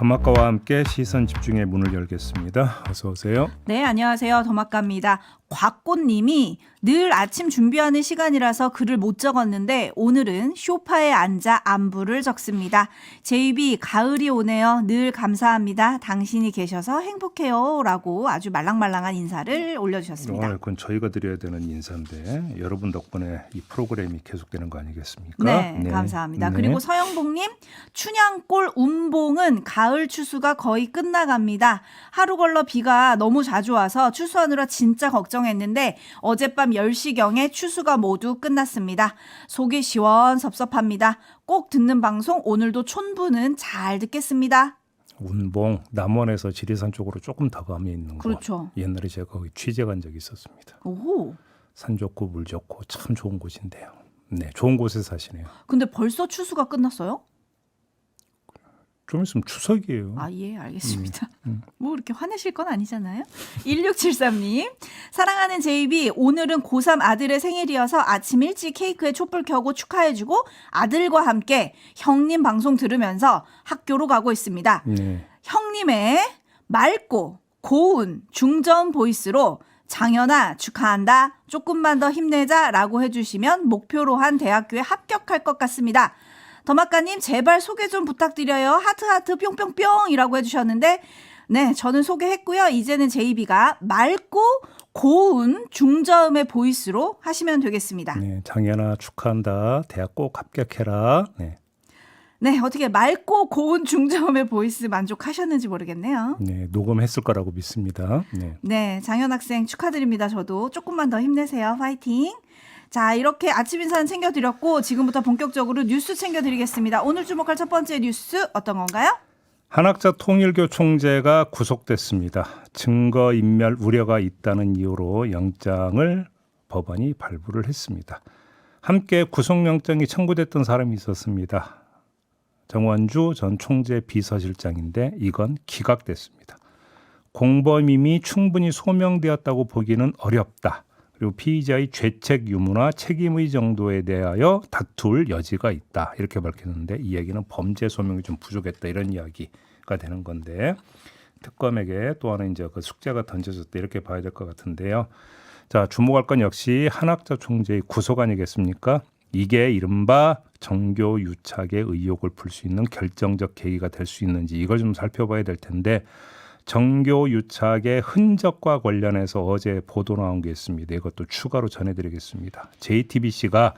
더마카와 함께 시선 집중의 문을 열겠습니다. 어서 오세요. 네, 안녕하세요. 더마카입니다. 곽꽃님이 늘 아침 준비하는 시간이라서 글을 못 적었는데 오늘은 소파에 앉아 안부를 적습니다. JB 가을이 오네요. 늘 감사합니다. 당신이 계셔서 행복해요. 라고 아주 말랑말랑한 인사를 올려주셨습니다. 그건 저희가 드려야 되는 인사인데 여러분 덕분에 이 프로그램이 계속되는 거 아니겠습니까? 네, 감사합니다. 네. 그리고 서영복님, 춘향골 운봉은 가을 추수가 거의 끝나갑니다. 하루 걸러 비가 너무 자주 와서 추수하느라 진짜 걱정했는데 어젯밤 10시경에 추수가 모두 끝났습니다. 속이 시원섭섭합니다. 꼭 듣는 방송 오늘도 촌부는 잘 듣겠습니다. 운봉 남원에서 지리산 쪽으로 조금 더 가면 있는 곳. 그렇죠. 옛날에 제가 거기 취재 간 적이 있었습니다. 오호. 산 좋고 물 좋고 참 좋은 곳인데요. 네, 좋은 곳에 사시네요. 근데 벌써 추수가 끝났어요? 좀 있으면 추석이에요. 아, 예, 알겠습니다. 뭐 이렇게 화내실 건 아니잖아요. 1673님, 사랑하는 JB, 오늘은 고3 아들의 생일이어서 아침 일찍 케이크에 촛불 켜고 축하해주고 아들과 함께 형님 방송 들으면서 학교로 가고 있습니다. 네. 형님의 맑고 고운 중저음 보이스로 장현아 축하한다. 조금만 더 힘내자라고 해주시면 목표로 한 대학교에 합격할 것 같습니다. 더마카님 제발 소개 좀 부탁드려요. 하트하트 뿅뿅뿅이라고 해주셨는데 네, 저는 소개했고요. 이제는 JB가 맑고 고운 중저음의 보이스로 하시면 되겠습니다. 네, 장현아 축하한다. 대학 꼭 합격해라. 네. 네, 어떻게 맑고 고운 중저음의 보이스 만족하셨는지 모르겠네요. 네, 녹음했을 거라고 믿습니다. 네. 네, 장현 학생 축하드립니다. 저도 조금만 더 힘내세요. 파이팅. 자, 이렇게 아침 인사는 챙겨드렸고 지금부터 본격적으로 뉴스 챙겨드리겠습니다. 오늘 주목할 첫 번째 뉴스 어떤 건가요? 한학자 통일교 총재가 구속됐습니다. 증거인멸 우려가 있다는 이유로 영장을 법원이 발부를 했습니다. 함께 구속영장이 청구됐던 사람이 있었습니다. 정원주 전 총재 비서실장인데 이건 기각됐습니다. 공범임이 충분히 소명되었다고 보기는 어렵다. 그리고 피의자의 죄책 유무나 책임의 정도에 대하여 다툴 여지가 있다. 이렇게 밝혔는데 이 얘기는 범죄 소명이 좀 부족했다. 이런 이야기가 되는 건데 특검에게 또 하나 이제 그 숙제가 던져졌다. 이렇게 봐야 될 것 같은데요. 자, 주목할 건 역시 한학자 총재의 구속 아니겠습니까? 이게 이른바 정교 유착의 의혹을 풀 수 있는 결정적 계기가 될 수 있는지 이걸 좀 살펴봐야 될 텐데 정교 유착의 흔적과 관련해서 어제 보도 나온 게 있습니다. 이것도 추가로 전해드리겠습니다. JTBC가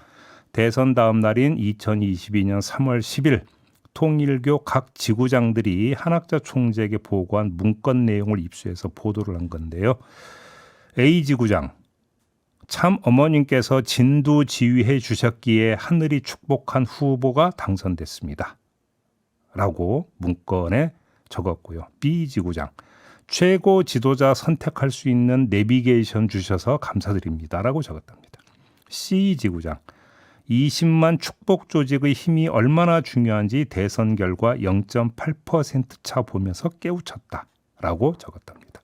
대선 다음 날인 2022년 3월 10일 통일교 각 지구장들이 한학자 총재에게 보고한 문건 내용을 입수해서 보도를 한 건데요. A지구장, 참 어머님께서 진두지휘해 주셨기에 하늘이 축복한 후보가 당선됐습니다. 라고 문건에 적었고요. B지구장, 최고 지도자 선택할 수 있는 내비게이션 주셔서 감사드립니다. 라고 적었답니다. C지구장, 20만 축복 조직의 힘이 얼마나 중요한지 대선 결과 0.8% 차 보면서 깨우쳤다. 라고 적었답니다.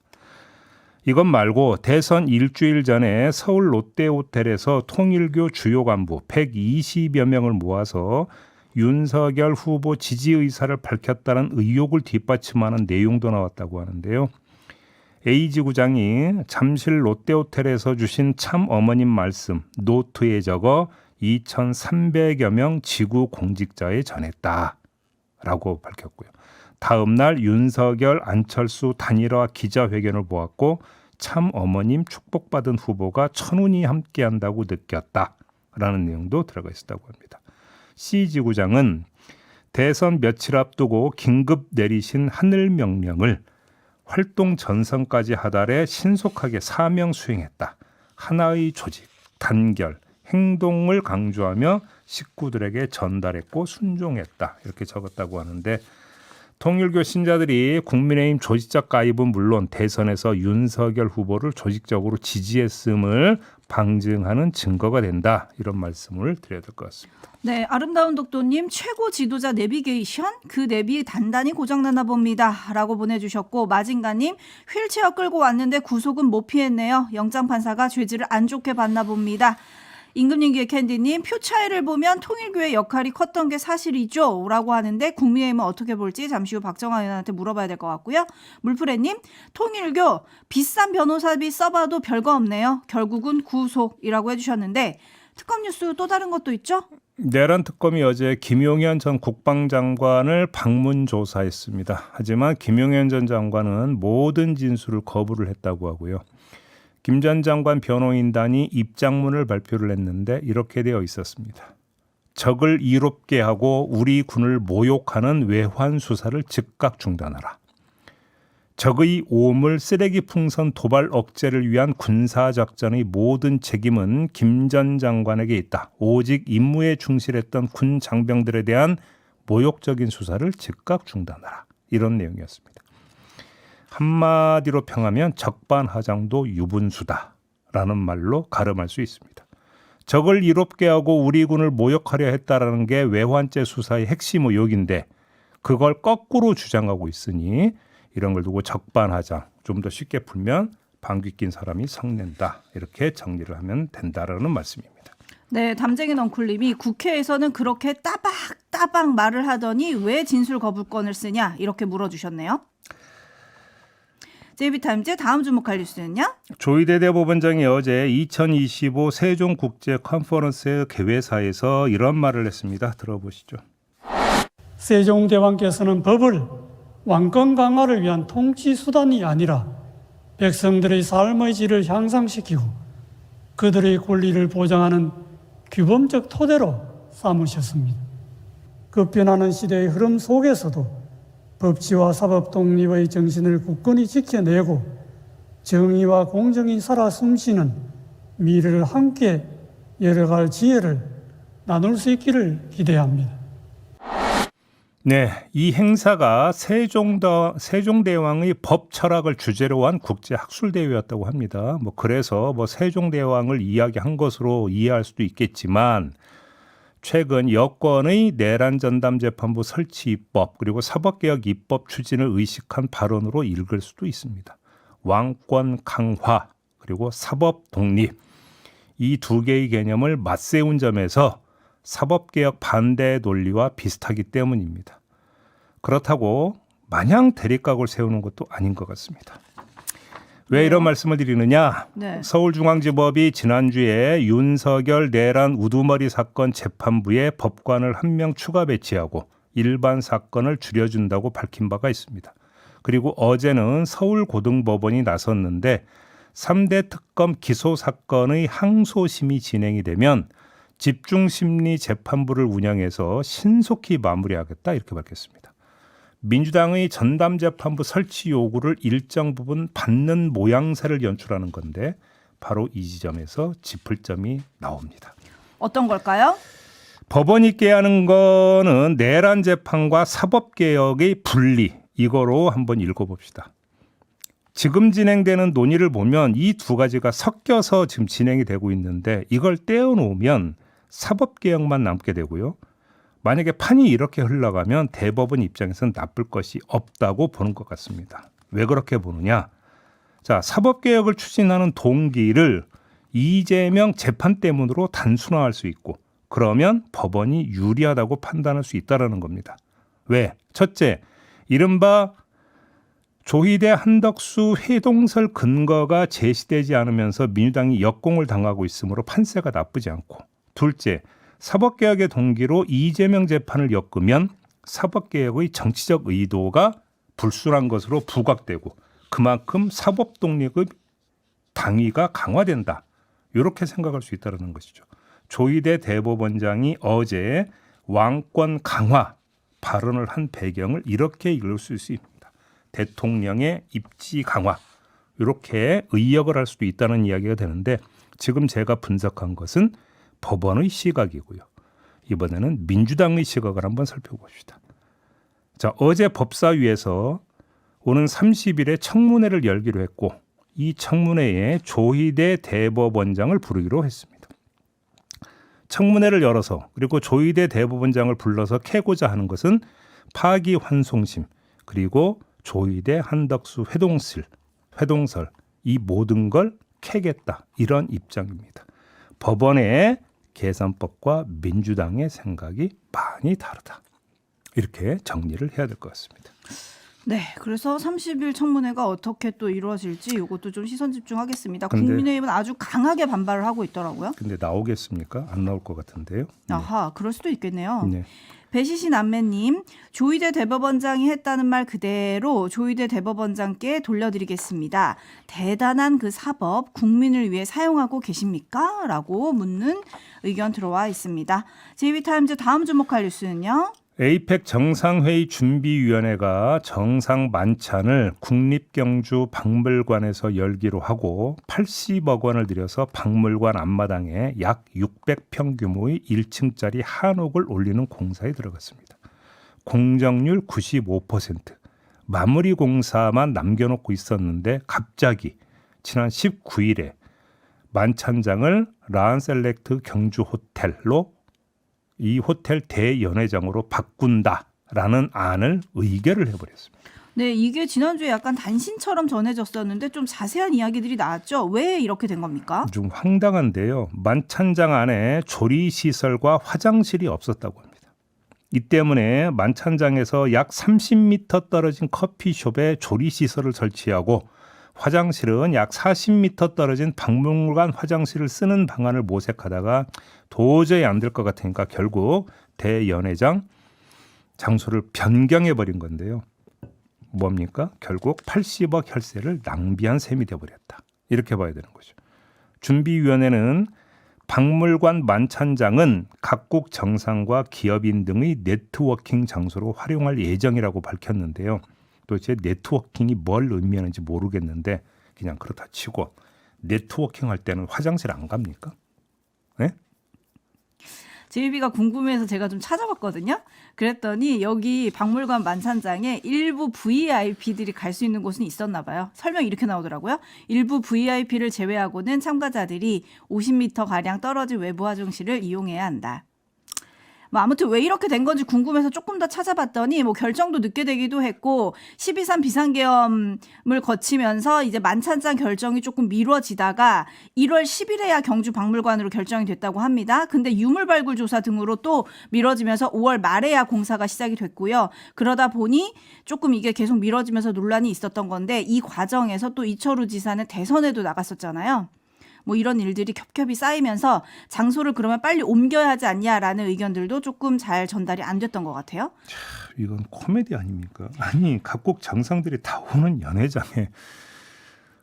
이것 말고 대선 일주일 전에 서울 롯데호텔에서 통일교 주요 간부 120여 명을 모아서 윤석열 후보 지지 의사를 밝혔다는 의혹을 뒷받침하는 내용도 나왔다고 하는데요. A지구장이 잠실 롯데호텔에서 주신 참 어머님 말씀 노트에 적어 2,300여 명 지구 공직자에 전했다라고 밝혔고요. 다음 날 윤석열 안철수 단일화 기자회견을 보았고 참 어머님 축복받은 후보가 천운이 함께한다고 느꼈다라는 내용도 들어가 있었다고 합니다. C지구장은 대선 며칠 앞두고 긴급 내리신 하늘 명령을 활동 전선까지 하달해 신속하게 사명 수행했다. 하나의 조직, 단결, 행동을 강조하며 식구들에게 전달했고 순종했다. 이렇게 적었다고 하는데 통일교 신자들이 국민의힘 조직적 가입은 물론 대선에서 윤석열 후보를 조직적으로 지지했음을 방증하는 증거가 된다. 이런 말씀을 드려야 될 것 같습니다. 네, 아름다운 독도님 최고 지도자 내비게이션 그 내비 단단히 고장났나 봅니다 라고 보내주셨고 마징가님 휠체어 끌고 왔는데 구속은 못 피했네요. 영장판사가 죄질을 안 좋게 봤나 봅니다. 임금님기의 캔디님, 표 차이를 보면 통일교의 역할이 컸던 게 사실이죠? 라고 하는데 국민의힘은 어떻게 볼지 잠시 후 박정환 의원한테 물어봐야 될 것 같고요. 물프레님, 통일교 비싼 변호사비 써봐도 별거 없네요. 결국은 구속이라고 해주셨는데 특검 뉴스 또 다른 것도 있죠? 내란 특검이 어제 김용현 전 국방장관을 방문 조사했습니다. 하지만 김용현 전 장관은 모든 진술을 거부를 했다고 하고요. 김 전 장관 변호인단이 입장문을 발표를 했는데 이렇게 되어 있었습니다. 적을 이롭게 하고 우리 군을 모욕하는 외환 수사를 즉각 중단하라. 적의 오물, 쓰레기 풍선, 도발 억제를 위한 군사작전의 모든 책임은 김 전 장관에게 있다. 오직 임무에 충실했던 군 장병들에 대한 모욕적인 수사를 즉각 중단하라. 이런 내용이었습니다. 한마디로 평하면 적반하장도 유분수다라는 말로 가름할 수 있습니다. 적을 이롭게 하고 우리 군을 모욕하려 했다라는 게 외환죄 수사의 핵심 의혹인데 그걸 거꾸로 주장하고 있으니 이런 걸 두고 적반하장, 좀 더 쉽게 풀면 방귀 낀 사람이 성낸다. 이렇게 정리를 하면 된다라는 말씀입니다. 네, 담쟁이 넝쿨님이 국회에서는 그렇게 따박따박 말을 하더니 왜 진술 거부권을 쓰냐 이렇게 물어주셨네요. JB타임즈 다음 주목할 뉴스는요? 조희대 대법원장이 어제 2025 세종국제 컨퍼런스 개회사에서 이런 말을 했습니다. 들어보시죠. 세종대왕께서는 법을 왕권 강화를 위한 통치 수단이 아니라 백성들의 삶의 질을 향상시키고 그들의 권리를 보장하는 규범적 토대로 삼으셨습니다. 급변하는 시대의 흐름 속에서도 법치와 사법 독립의 정신을 굳건히 지켜내고 정의와 공정이 살아 숨쉬는 미래를 함께 열어갈 지혜를 나눌 수 있기를 기대합니다. 네, 이 행사가 세종대왕의 법 철학을 주제로 한 국제 학술 대회였다고 합니다. 그래서 세종대왕을 이야기한 것으로 이해할 수도 있겠지만 최근 여권의 내란 전담 재판부 설치 입법 그리고 사법개혁 입법 추진을 의식한 발언으로 읽을 수도 있습니다. 왕권 강화 그리고 사법 독립 이 두 개의 개념을 맞세운 점에서 사법개혁 반대의 논리와 비슷하기 때문입니다. 그렇다고 마냥 대립각을 세우는 것도 아닌 것 같습니다. 왜 이런 말씀을 드리느냐? 네. 서울중앙지법이 지난주에 윤석열 내란 우두머리 사건 재판부에 법관을 한 명 추가 배치하고 일반 사건을 줄여준다고 밝힌 바가 있습니다. 그리고 어제는 서울고등법원이 나섰는데 3대 특검 기소 사건의 항소심이 진행이 되면 집중심리 재판부를 운영해서 신속히 마무리하겠다 이렇게 밝혔습니다. 민주당의 전담재판부 설치 요구를 일정 부분 받는 모양새를 연출하는 건데 바로 이 지점에서 짚을 점이 나옵니다. 어떤 걸까요? 법원이 깨하는 거는 내란 재판과 사법개혁의 분리 이거로 한번 읽어봅시다. 지금 진행되는 논의를 보면 이 두 가지가 섞여서 지금 진행이 되고 있는데 이걸 떼어놓으면 사법개혁만 남게 되고요. 만약에 판이 이렇게 흘러가면 대법원 입장에서는 나쁠 것이 없다고 보는 것 같습니다. 왜 그렇게 보느냐? 자, 사법개혁을 추진하는 동기를 이재명 재판 때문으로 단순화할 수 있고 그러면 법원이 유리하다고 판단할 수 있다는 겁니다. 왜? 첫째, 이른바 조희대 한덕수 회동설 근거가 제시되지 않으면서 민주당이 역공을 당하고 있으므로 판세가 나쁘지 않고 둘째, 사법개혁의 동기로 이재명 재판을 엮으면 사법개혁의 정치적 의도가 불순한 것으로 부각되고 그만큼 사법 독립의 당위가 강화된다. 이렇게 생각할 수 있다는 것이죠. 조희대 대법원장이 어제 왕권 강화 발언을 한 배경을 이렇게 읽을 수 있습니다. 대통령의 입지 강화 이렇게 의역을 할 수도 있다는 이야기가 되는데 지금 제가 분석한 것은 법원의 시각이고요. 이번에는 민주당의 시각을 한번 살펴봅시다. 자, 어제 법사위에서 오는 30일에 청문회를 열기로 했고 이 청문회에 조희대 대법원장을 부르기로 했습니다. 청문회를 열어서 그리고 조희대 대법원장을 불러서 캐고자 하는 것은 파기환송심 그리고 조희대 한덕수 회동설 이 모든 걸 캐겠다 이런 입장입니다. 법원에 개선법과 민주당의 생각이 많이 다르다. 이렇게 정리를 해야 될 것 같습니다. 네, 그래서 30일 청문회가 어떻게 또 이루어질지 이것도 좀 시선 집중하겠습니다. 근데- 국민의힘은 아주 강하게 반발을 하고 있더라고요. 근데 나오겠습니까? 안 나올 것 같은데요. 아하, 그럴 수도 있겠네요. 네. 배시신 남매님, 조희대 대법원장이 했다는 말 그대로 조희대 대법원장께 돌려드리겠습니다. 대단한 그 사법 국민을 위해 사용하고 계십니까? 라고 묻는 의견 들어와 있습니다. JB타임즈 다음 주목할 뉴스는요. 에이펙 정상회의 준비위원회가 정상 만찬을 국립경주 박물관에서 열기로 하고 80억 원을 들여서 박물관 앞마당에 약 600평 규모의 1층짜리 한옥을 올리는 공사에 들어갔습니다. 공정률 95%. 마무리 공사만 남겨놓고 있었는데 갑자기 지난 19일에 만찬장을 라안셀렉트 경주 호텔로 이 호텔 대연회장으로 바꾼다라는 안을 의결을 해버렸습니다. 네, 이게 지난주에 약간 단신처럼 전해졌었는데 좀 자세한 이야기들이 나왔죠. 왜 이렇게 된 겁니까? 좀 황당한데요. 만찬장 안에 조리시설과 화장실이 없었다고 합니다. 이 때문에 만찬장에서 약 30m 떨어진 커피숍에 조리시설을 설치하고 화장실은 약 40m 떨어진 박물관 화장실을 쓰는 방안을 모색하다가 도저히 안 될 것 같으니까 결국 대연회장 장소를 변경해버린 건데요. 뭡니까? 결국 80억 혈세를 낭비한 셈이 되어버렸다. 이렇게 봐야 되는 거죠. 준비위원회는 박물관 만찬장은 각국 정상과 기업인 등의 네트워킹 장소로 활용할 예정이라고 밝혔는데요. 도대체 네트워킹이 뭘 의미하는지 모르겠는데 그냥 그렇다 치고 네트워킹 할 때는 화장실 안 갑니까? 네? JB가 궁금해서 제가 좀 찾아봤거든요. 그랬더니 여기 박물관 만찬장에 일부 VIP들이 갈 수 있는 곳은 있었나 봐요. 설명이 이렇게 나오더라고요. 일부 VIP를 제외하고는 참가자들이 50m가량 떨어진 외부 화장실을 이용해야 한다. 뭐 아무튼 왜 이렇게 된 건지 궁금해서 조금 더 찾아봤더니 뭐 결정도 늦게 되기도 했고 12.3 비상계엄을 거치면서 이제 만찬장 결정이 조금 미뤄지다가 1월 10일에야 경주 박물관으로 결정이 됐다고 합니다. 근데 유물 발굴 조사 등으로 또 미뤄지면서 5월 말에야 공사가 시작이 됐고요. 그러다 보니 조금 이게 계속 미뤄지면서 논란이 있었던 건데 이 과정에서 또 이철우 지사는 대선에도 나갔었잖아요. 뭐 이런 일들이 겹겹이 쌓이면서 장소를 그러면 빨리 옮겨야 하지 않냐라는 의견들도 조금 잘 전달이 안 됐던 것 같아요. 이건 코미디 아닙니까? 아니 각국 정상들이 다 오는 연회장에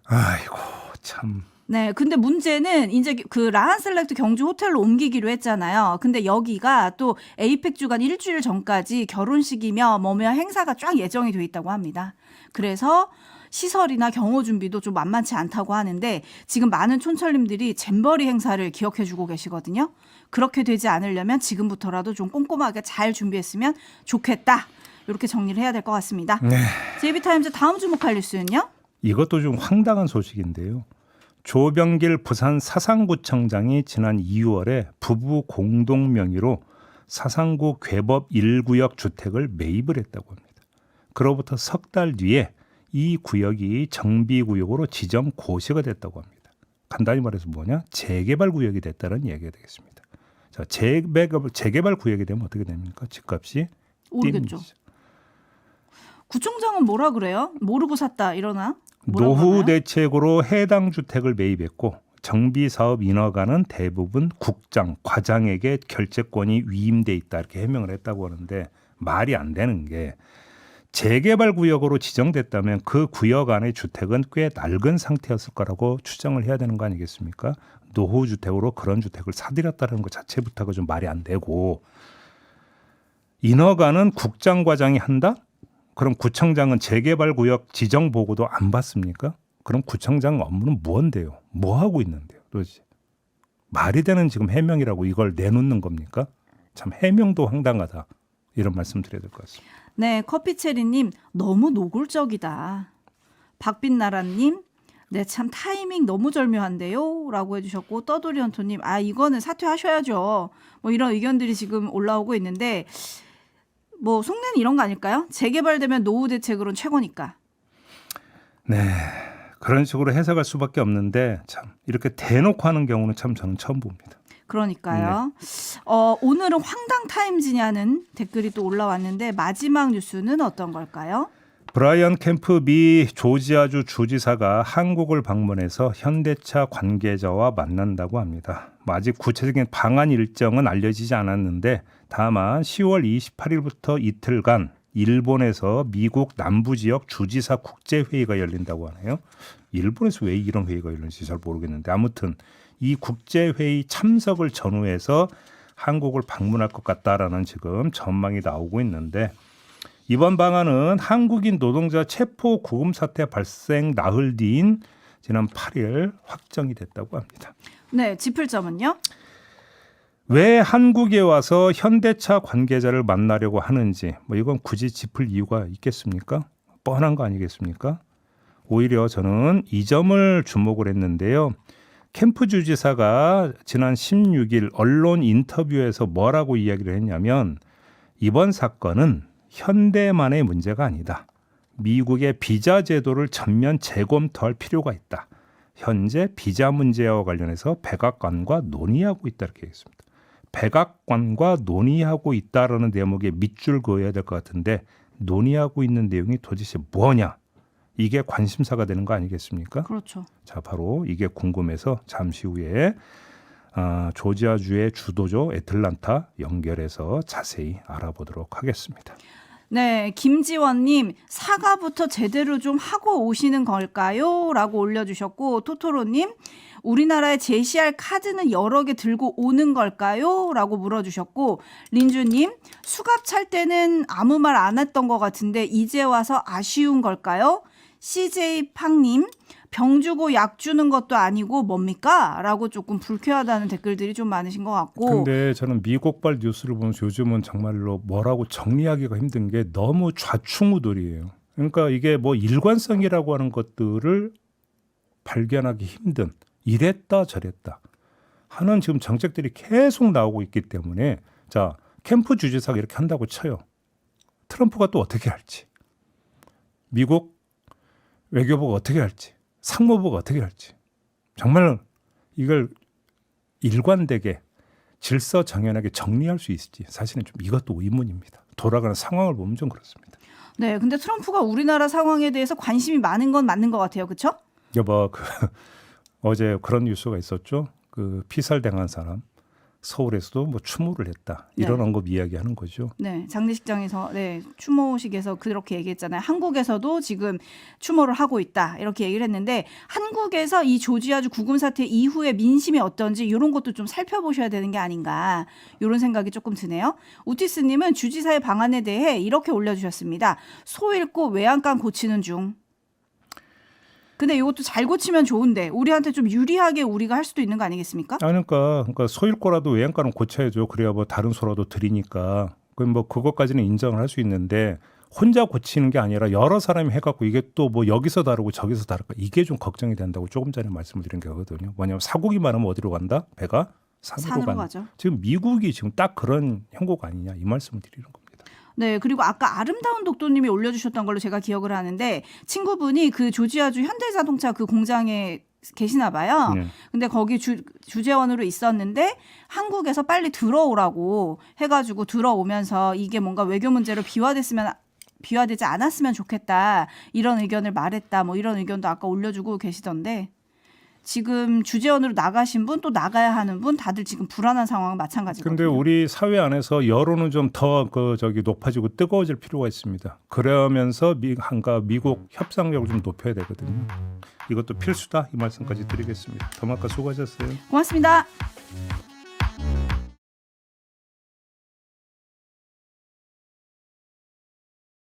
아이고 참. 네, 근데 문제는 이제 그 라한셀렉트 경주 호텔로 옮기기로 했잖아요. 근데 여기가 또 에이펙 주간 일주일 전까지 결혼식이며 뭐며 행사가 쫙 예정이 돼 있다고 합니다. 그래서 시설이나 경호 준비도 좀 만만치 않다고 하는데 지금 많은 촌철님들이 잼버리 행사를 기억해주고 계시거든요. 그렇게 되지 않으려면 지금부터라도 좀 꼼꼼하게 잘 준비했으면 좋겠다. 이렇게 정리를 해야 될 것 같습니다. 네. JB타임즈 다음 주목할 뉴스는요? 이것도 좀 황당한 소식인데요. 조병길 부산 사상구청장이 지난 2월에 부부 공동 명의로 사상구 괴법 1구역 주택을 매입을 했다고 합니다. 그로부터 석 달 뒤에 이 구역이 정비구역으로 지정 고시가 됐다고 합니다. 간단히 말해서 뭐냐? 재개발 구역이 됐다는 얘기가 되겠습니다. 자, 재개발 구역이 되면 어떻게 됩니까? 집값이 모르겠죠. 뛰는 구청장은 뭐라 그래요? 모르고 샀다 이러나? 뭐라고 노후 하나요? 대책으로 해당 주택을 매입했고 정비 사업 인허가는 대부분 국장, 과장에게 결재권이 위임돼 있다 이렇게 해명을 했다고 하는데 말이 안 되는 게 재개발 구역으로 지정됐다면 그 구역 안의 주택은 꽤 낡은 상태였을 거라고 추정을 해야 되는 거 아니겠습니까? 노후 주택으로 그런 주택을 사들였다는 것 자체부터가 좀 말이 안 되고 인허가는 국장, 과장이 한다? 그럼 구청장은 재개발 구역 지정 보고도 안 받습니까? 그럼 구청장 업무는 뭔데요? 뭐 하고 있는데요? 도대체 말이 되는 지금 해명이라고 이걸 내놓는 겁니까? 참 해명도 황당하다. 이런 말씀 드려야 될 것 같습니다. 네, 커피체리님 너무 노골적이다. 박빛나라님, 네 참 타이밍 너무 절묘한데요라고 해주셨고 떠돌이언토님, 아 이거는 사퇴하셔야죠. 뭐 이런 의견들이 지금 올라오고 있는데 뭐 속내는 이런 거 아닐까요? 재개발되면 노후 대책으로는 최고니까. 네, 그런 식으로 해석할 수밖에 없는데 참 이렇게 대놓고 하는 경우는 참 저는 처음 봅니다. 그러니까요. 오늘은 황당 타임즈냐는 댓글이 또 올라왔는데 마지막 뉴스는 어떤 걸까요? 브라이언 캠프 미 조지아주 주지사가 한국을 방문해서 현대차 관계자와 만난다고 합니다. 아직 구체적인 방한 일정은 알려지지 않았는데 다만 10월 28일부터 이틀간 일본에서 미국 남부지역 주지사 국제회의가 열린다고 하네요. 일본에서 왜 이런 회의가 열리는지 잘 모르겠는데 아무튼 이 국제회의 참석을 전후해서 한국을 방문할 것 같다라는 지금 전망이 나오고 있는데 이번 방안은 한국인 노동자 체포 구금 사태 발생 나흘 뒤인 지난 8일 확정이 됐다고 합니다. 네, 짚을 점은요? 왜 한국에 와서 현대차 관계자를 만나려고 하는지 이건 굳이 짚을 이유가 있겠습니까? 뻔한 거 아니겠습니까? 오히려 저는 이 점을 주목을 했는데요. 캠프 주지사가 지난 16일 언론 인터뷰에서 뭐라고 이야기를 했냐면 이번 사건은 현대만의 문제가 아니다. 미국의 비자 제도를 전면 재검토할 필요가 있다. 현재 비자 문제와 관련해서 백악관과 논의하고 있다 이렇게 했습니다. 백악관과 논의하고 있다라는 대목에 밑줄 그어야 될 것 같은데 논의하고 있는 내용이 도대체 뭐냐? 이게 관심사가 되는 거 아니겠습니까? 그렇죠. 자, 바로 이게 궁금해서 잠시 후에 조지아주의 주도죠 애틀란타 연결해서 자세히 알아보도록 하겠습니다. 네, 김지원님 사과부터 제대로 좀 하고 오시는 걸까요? 라고 올려주셨고 토토로님 우리나라에 제시할 카드는 여러 개 들고 오는 걸까요? 라고 물어주셨고 린주님 수갑 찰 때는 아무 말 안 했던 것 같은데 이제 와서 아쉬운 걸까요? CJ팡님 병 주고 약 주는 것도 아니고 뭡니까? 라고 조금 불쾌하다는 댓글들이 좀 많으신 것 같고 근데 저는 미국발 뉴스를 보면서 요즘은 정말로 뭐라고 정리하기가 힘든 게 너무 좌충우돌이에요. 그러니까 이게 뭐 일관성이라고 하는 것들을 발견하기 힘든 이랬다 저랬다 하는 지금 정책들이 계속 나오고 있기 때문에 자 캠프 주지사가 이렇게 한다고 쳐요. 트럼프가 또 어떻게 할지 미국 외교부가 어떻게 할지 상무부가 어떻게 할지 정말 이걸 일관되게 질서정연하게 정리할 수 있을지 사실은 좀 이것도 의문입니다. 돌아가는 상황을 보면 좀 그렇습니다. 네, 근데 트럼프가 우리나라 상황에 대해서 관심이 많은 건 맞는 것 같아요. 그렇죠? 여보 어제 그런 뉴스가 있었죠. 그 피살당한 사람 서울에서도 뭐 추모를 했다 이런 네. 언급 이야기하는 거죠. 네, 장례식장에서 추모식에서 그렇게 얘기했잖아요. 한국에서도 지금 추모를 하고 있다 이렇게 얘기를 했는데 한국에서 이 조지아주 구금 사태 이후에 민심이 어떤지 이런 것도 좀 살펴보셔야 되는 게 아닌가 이런 생각이 조금 드네요. 우티스님은 주지사의 방안에 대해 이렇게 올려주셨습니다. 소 잃고 외양간 고치는 중. 근데 이것도 잘 고치면 좋은데 우리한테 좀 유리하게 우리가 할 수도 있는 거 아니겠습니까? 그러니까 소일거라도 외양간은 고쳐야죠. 그래야 뭐 다른 소라도 드리니까. 그럼 뭐 그것까지는 인정을 할 수 있는데 혼자 고치는 게 아니라 여러 사람이 해갖고 이게 또 뭐 여기서 다르고 저기서 다를까 이게 좀 걱정이 된다고 조금 전에 말씀을 드린 거거든요. 뭐냐면 사고기 많으면 어디로 간다? 배가 산으로 간다. 가죠. 지금 미국이 지금 딱 그런 형국 아니냐 이 말씀을 드리는 겁니다. 네, 그리고 아까 아름다운 독도님이 올려주셨던 걸로 제가 기억을 하는데 친구분이 그 조지아주 현대자동차 그 공장에 계시나 봐요. 근데 거기 주재원으로 있었는데 한국에서 빨리 들어오라고 해가지고 들어오면서 이게 뭔가 외교 문제로 비화되지 않았으면 좋겠다 이런 의견을 말했다 뭐 이런 의견도 아까 올려주고 계시던데 지금 주재원으로 나가신 분 또 나가야 하는 분 다들 지금 불안한 상황은 마찬가지거든요. 근데 우리 사회 안에서 여론은 좀 더 높아지고 뜨거워질 필요가 있습니다. 그러면서 미국 협상력을 좀 높여야 되거든요. 이것도 필수다 이 말씀까지 드리겠습니다. 더마카 수고하셨어요. 고맙습니다.